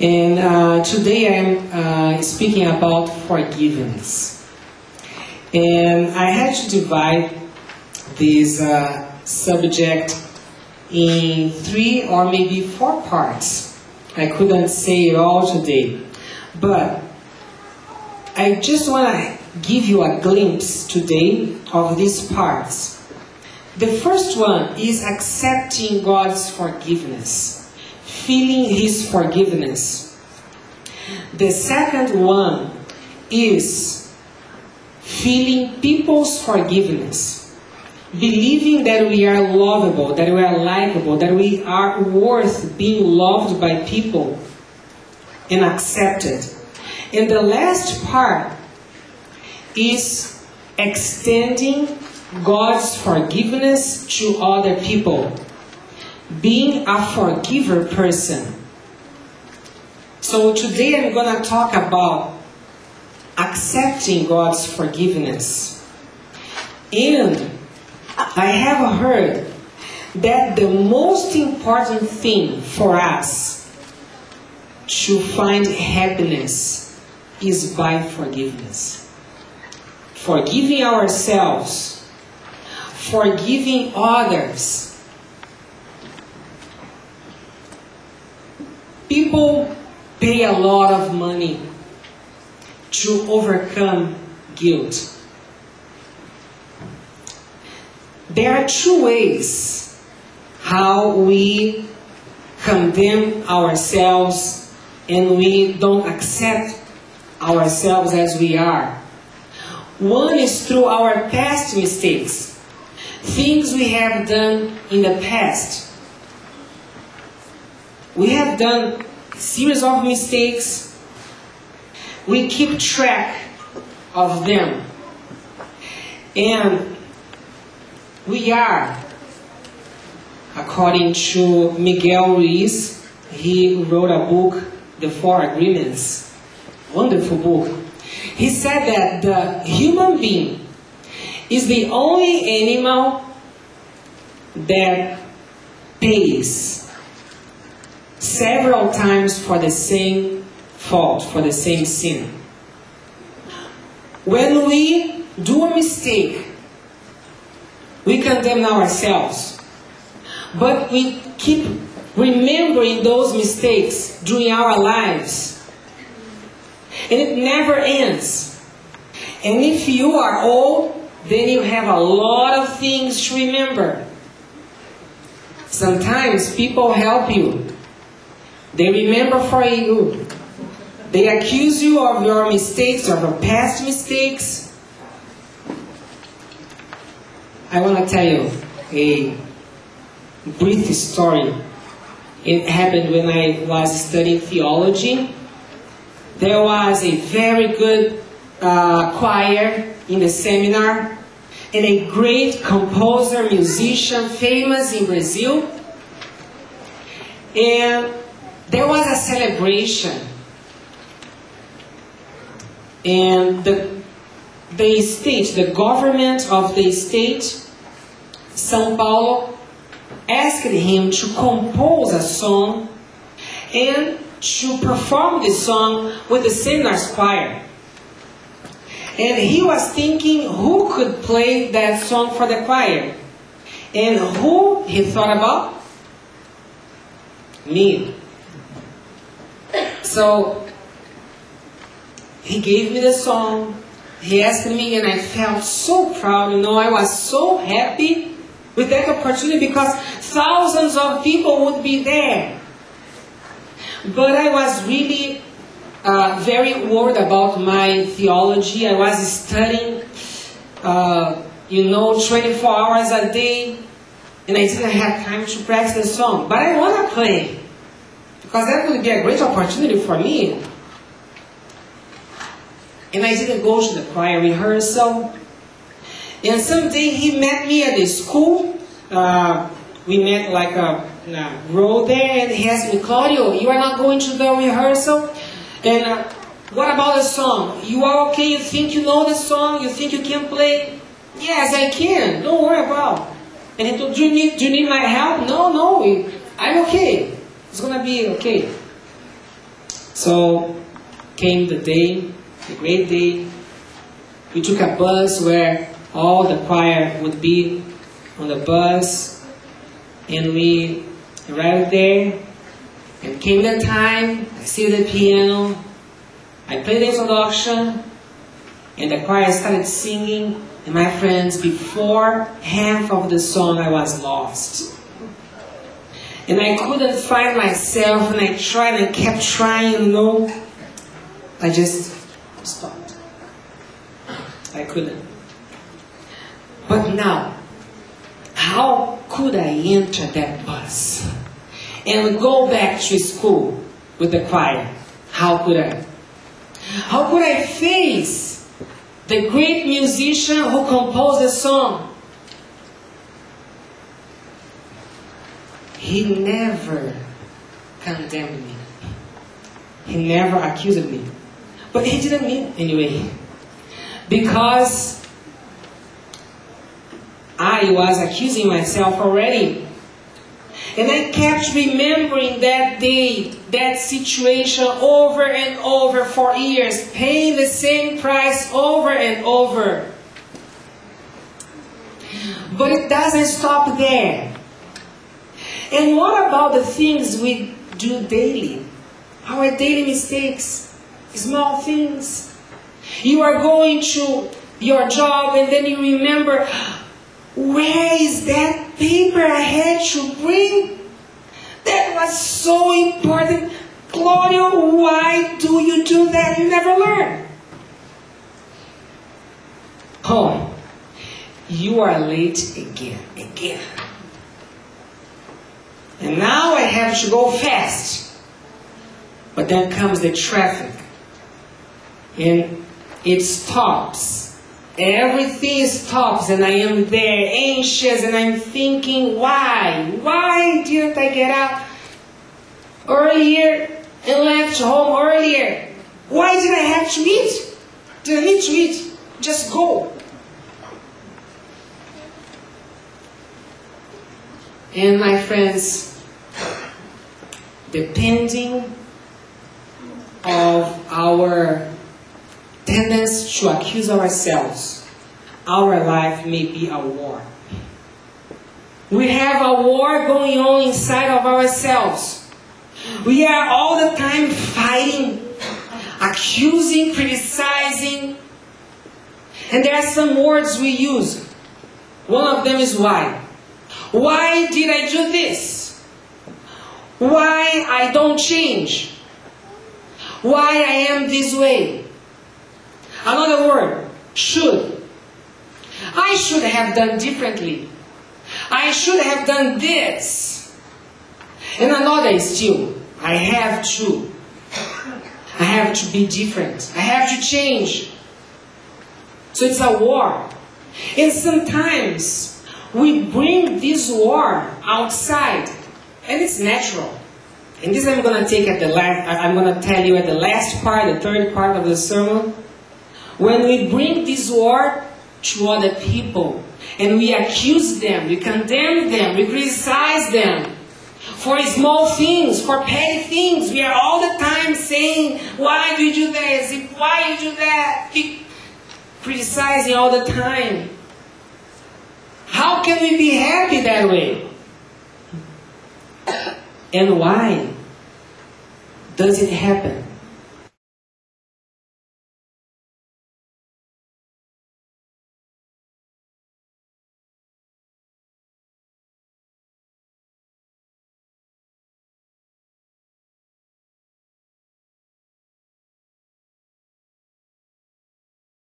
And today I'm speaking about forgiveness. And I had to divide this subject in 3 or maybe 4 parts. I couldn't say it all today. But I just want to give you a glimpse today of these parts. The first one is accepting God's forgiveness, feeling His forgiveness. The second one is feeling people's forgiveness, believing that we are lovable, that we are likable, that we are worth being loved by people and accepted. And the last part is extending God's forgiveness to other people, being a forgiver person. So today I'm going to talk about accepting God's forgiveness. And I have heard that the most important thing for us to find happiness is by forgiveness. Forgiving ourselves, forgiving others. People pay a lot of money to overcome guilt. There are 2 ways how we condemn ourselves and we don't accept ourselves as we are. One is through our past mistakes. Things we have done in the past. We have done a series of mistakes. We keep track of them. And we are, according to Miguel Ruiz, he wrote a book, The 4 Agreements. Wonderful book. He said that the human being is the only animal that pays several times for the same fault, for the same sin. When we do a mistake, we condemn ourselves. But we keep remembering those mistakes during our lives. And it never ends. And if you are old, then you have a lot of things to remember. Sometimes people help you. They remember for you. They accuse you of your mistakes, of your past mistakes. I want to tell you a brief story. It happened when I was studying theology. There was a very good choir in the seminar, and a great composer, musician, famous in Brazil. And there was a celebration. And the state, the government of the state, São Paulo, asked him to compose a song and to perform this song with the seminar's choir. And he was thinking who could play that song for the choir. And who he thought about? Me. So he gave me the song. He asked me and I felt so proud. I was so happy with that opportunity because thousands of people would be there. But I was really very worried about my theology. I was studying, 24 hours a day, and I didn't have time to practice the song. But I want to play, because that would be a great opportunity for me. And I didn't go to the choir rehearsal. And someday he met me at the school. We met like a row there, and he asked me, Claudio, you are not going to the rehearsal? And what about the song? You are okay? You think you know the song? You think you can play? Yes, I can. Don't worry about it. And he told, do you need my help? No, I'm okay. It's going to be okay. So came the day, the great day. We took a bus where all the choir would be on the bus, and we arrived there, and came the time. I sit at the piano, I played the introduction, and the choir started singing, and my friends, before half of the song I was lost. And I couldn't find myself, and I tried and kept trying, I just stopped. I couldn't. But now, how could I enter that bus and go back to school with the choir? How could I? How could I face the great musician who composed the song? He never condemned me. He never accused me. But he didn't mean anyway. Because I was accusing myself already. And I kept remembering that day, that situation over and over for years, paying the same price over and over. But it doesn't stop there. And what about the things we do daily? Our daily mistakes, small things. You are going to your job and then you remember, where is that paper I had to bring? That was so important. Gloria, why do you do that? You never learn. Oh, you are late again. And now I have to go fast. But then comes the traffic. And it stops. Everything stops, and I am there anxious, and I'm thinking, why? Why didn't I get up earlier and left home earlier? Why did I have to eat? Didn't need to eat. Just go. And my friends, depending of our tendency to accuse ourselves, our life may be a war. We have a war going on inside of ourselves. We are all the time fighting, accusing, criticizing. And there are some words we use. One of them is why. Why did I do this? Why I don't change? Why I am this way? Another word, should. I should have done differently. I should have done this. And another is still, I have to. I have to be different. I have to change. So it's a war. And sometimes we bring this war outside. And it's natural. And this I'm going to take at the last, I'm going to tell you at the last part, the third part of the sermon. When we bring this war to other people, and we accuse them, we condemn them, we criticize them for small things, for petty things, we are all the time saying, why do you do this? Why you do that? Criticizing all the time. How can we be happy that way? And why does it happen?